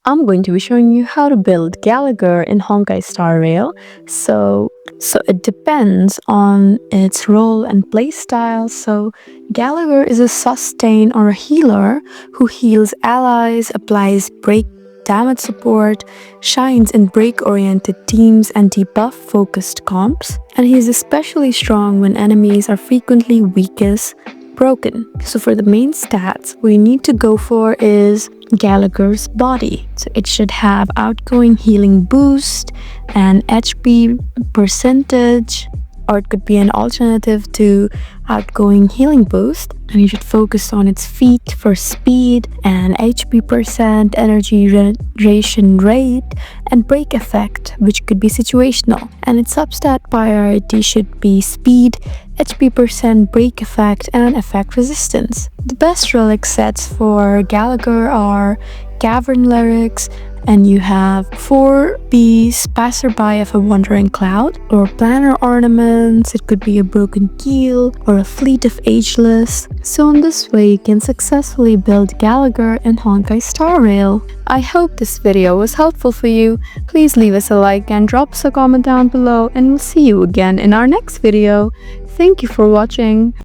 I'm going to be showing you how to build Gallagher in Honkai Star Rail. So it depends on its role and playstyle. So Gallagher is a sustain or a healer who heals allies, applies break damage support, shines in break-oriented teams and debuff-focused comps, and he is especially strong when enemies are frequently weakest broken. So for the main stats we need to go for is Gallagher's body. So it should have outgoing healing boost and HP percentage, or it could be an alternative to outgoing healing boost, and you should focus on its feet for speed and HP percent, energy regeneration rate, and break effect, which could be situational. And its substat priority should be speed, HP percent, break effect, and effect resistance. The best relic sets for Gallagher are Cavern Lyrics, and you have 4 bees, Passerby of a Wandering Cloud, or Planner Ornaments. It could be a Broken Keel or a Fleet of Ageless. So in this way you can successfully build Gallagher in Honkai Star Rail. I hope this video was helpful for you. Please leave us a like and drop us a comment down below, and we'll see you again in our next video. Thank you for watching.